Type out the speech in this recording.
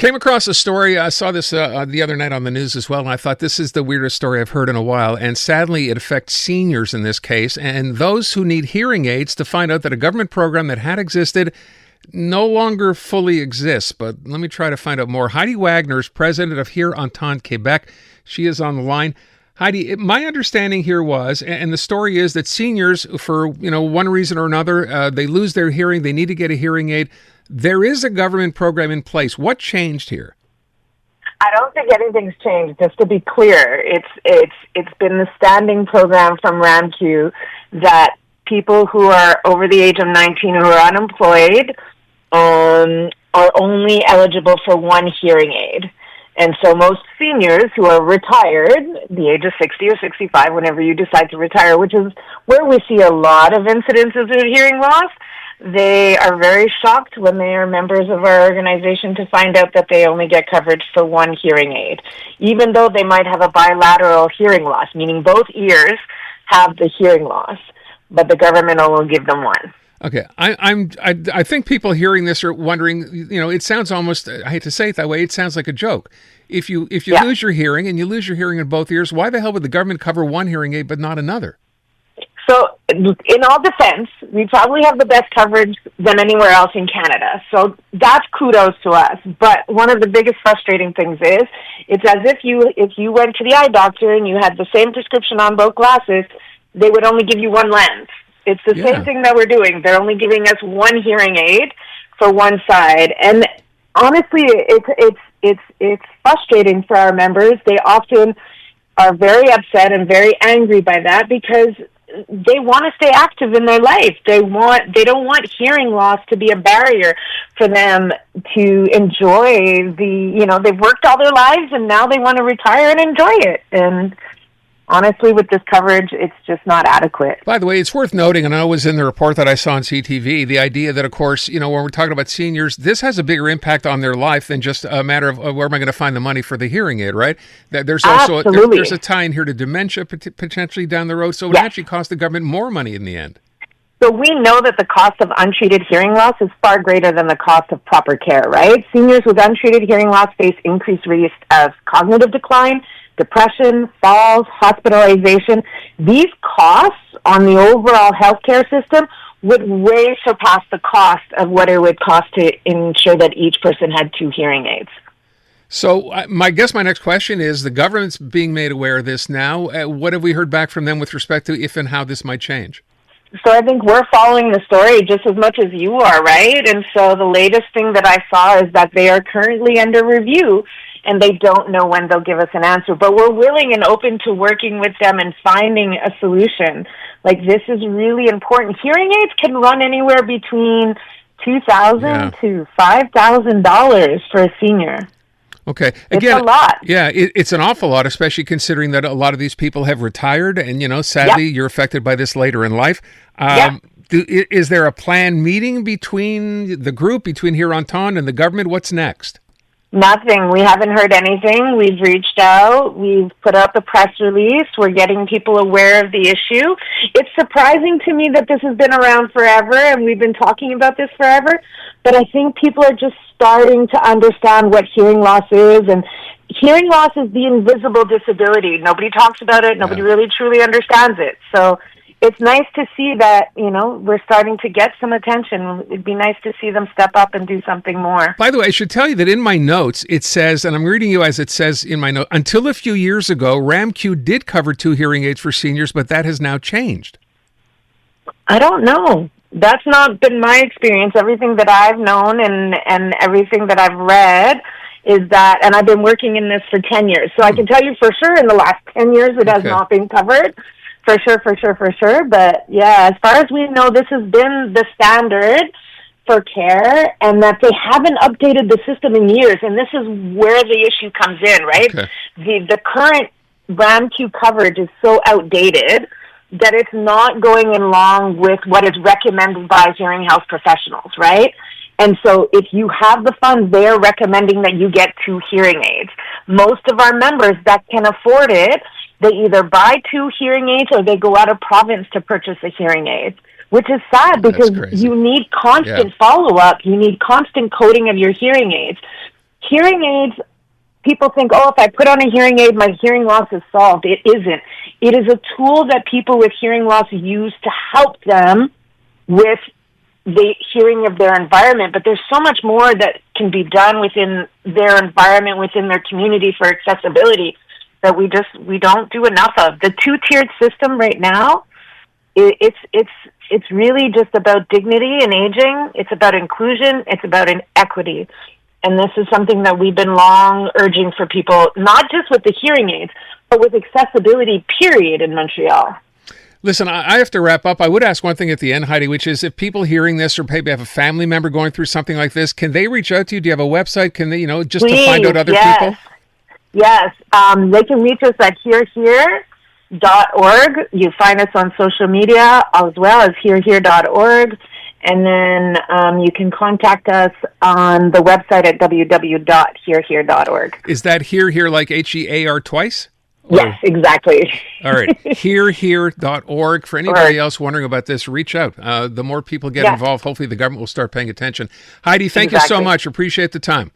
Came across a story. I saw this the other night on the news as well, and I thought this is the weirdest story I've heard in a while. And sadly, it affects seniors in this case and those who need hearing aids to find out that a government program that had existed no longer fully exists. But let me try to find out more. Heidy Wagner is president of Here Entendre, Quebec. She is on the line. Heidy, my understanding here was, and the story is that seniors, for one reason or another, they lose their hearing, they need to get a hearing aid. There is a government program in place. What changed here? I don't think anything's changed. Just to be clear, it's been the standing program from RAMQ that people who are over the age of 19 who are unemployed are only eligible for one hearing aid. And so most seniors who are retired, the age of 60 or 65, whenever you decide to retire, which is where we see a lot of incidences of hearing loss, they are very shocked when they are members of our organization to find out that they only get coverage for one hearing aid, even though they might have a bilateral hearing loss, meaning both ears have the hearing loss, but the government will give them one. Okay, I think people hearing this are wondering. It sounds almost, I hate to say it that way, it sounds like a joke. If you lose your hearing and you lose your hearing in both ears, why the hell would the government cover one hearing aid but not another? So, in all defense, we probably have the best coverage than anywhere else in Canada. So that's kudos to us. But one of the biggest frustrating things is, it's as if you went to the eye doctor and you had the same prescription on both glasses, they would only give you one lens. It's the same thing that we're doing. They're only giving us one hearing aid for one side. And honestly, it's frustrating for our members. They often are very upset and very angry by that because they want to stay active in their life. They don't want hearing loss to be a barrier for them to enjoy they've worked all their lives and now they want to retire and enjoy it. And honestly, with this coverage, it's just not adequate. By the way, it's worth noting, and I was in the report that I saw on CTV, the idea that, of course, when we're talking about seniors, this has a bigger impact on their life than just a matter of where am I going to find the money for the hearing aid, right? There's also there's a tie in here to dementia potentially down the road, so it would actually cost the government more money in the end. So we know that the cost of untreated hearing loss is far greater than the cost of proper care, right? Seniors with untreated hearing loss face increased risk of cognitive decline, depression, falls, hospitalization. These costs on the overall healthcare system would way surpass the cost of what it would cost to ensure that each person had two hearing aids. So my next question is, the government's being made aware of this now. What have we heard back from them with respect to if and how this might change? So I think we're following the story just as much as you are, right? And so the latest thing that I saw is that they are currently under review and they don't know when they'll give us an answer. But we're willing and open to working with them and finding a solution. Like, this is really important. Hearing aids can run anywhere between $2,000 to $5,000 for a senior. Okay. Again, it's a lot. Yeah, it's an awful lot, especially considering that a lot of these people have retired and, sadly, you're affected by this later in life. Is there a planned meeting between the group, between Here Entendre and the government? What's next? Nothing. We haven't heard anything. We've reached out. We've put out the press release. We're getting people aware of the issue. It's surprising to me that this has been around forever and we've been talking about this forever, but I think people are just starting to understand what hearing loss is, and hearing loss is the invisible disability. Nobody talks about it. Nobody really truly understands it. So it's nice to see that, we're starting to get some attention. It'd be nice to see them step up and do something more. By the way, I should tell you that in my notes, it says, and I'm reading you as it says in my note, until a few years ago, RAMQ did cover two hearing aids for seniors, but that has now changed. I don't know. That's not been my experience. Everything that I've known and everything that I've read is that, and I've been working in this for 10 years, so I can tell you for sure in the last 10 years it has not been covered. For sure. But yeah, as far as we know, this has been the standard for care, and that they haven't updated the system in years. And this is where the issue comes in, right? Okay. The current RAMQ coverage is so outdated that it's not going along with what is recommended by hearing health professionals, right? And so if you have the funds, they're recommending that you get two hearing aids. Most of our members that can afford it, they either buy two hearing aids or they go out of province to purchase a hearing aid, which is sad because you need constant follow-up. You need constant coding of your hearing aids. Hearing aids, people think, oh, if I put on a hearing aid, my hearing loss is solved. It isn't. It is a tool that people with hearing loss use to help them with the hearing of their environment. But there's so much more that can be done within their environment, within their community for accessibility that we don't do enough of. The two-tiered system right now, it's really just about dignity and aging. It's about inclusion. It's about equity. And this is something that we've been long urging for people, not just with the hearing aids, but with accessibility, period, in Montreal. Listen, I have to wrap up. I would ask one thing at the end, Heidi, which is if people hearing this or maybe have a family member going through something like this, can they reach out to you? Do you have a website? Can they, just Please, to find out other people? Yes. They can reach us at herehere.org. You find us on social media as well as herehere.org. And then you can contact us on the website at www.herehere.org. Is that here like HEAR twice? Yes, exactly. All right. Herehere.org. For anybody else wondering about this, reach out. The more people get involved, hopefully the government will start paying attention. Heidi, thank you so much. Appreciate the time.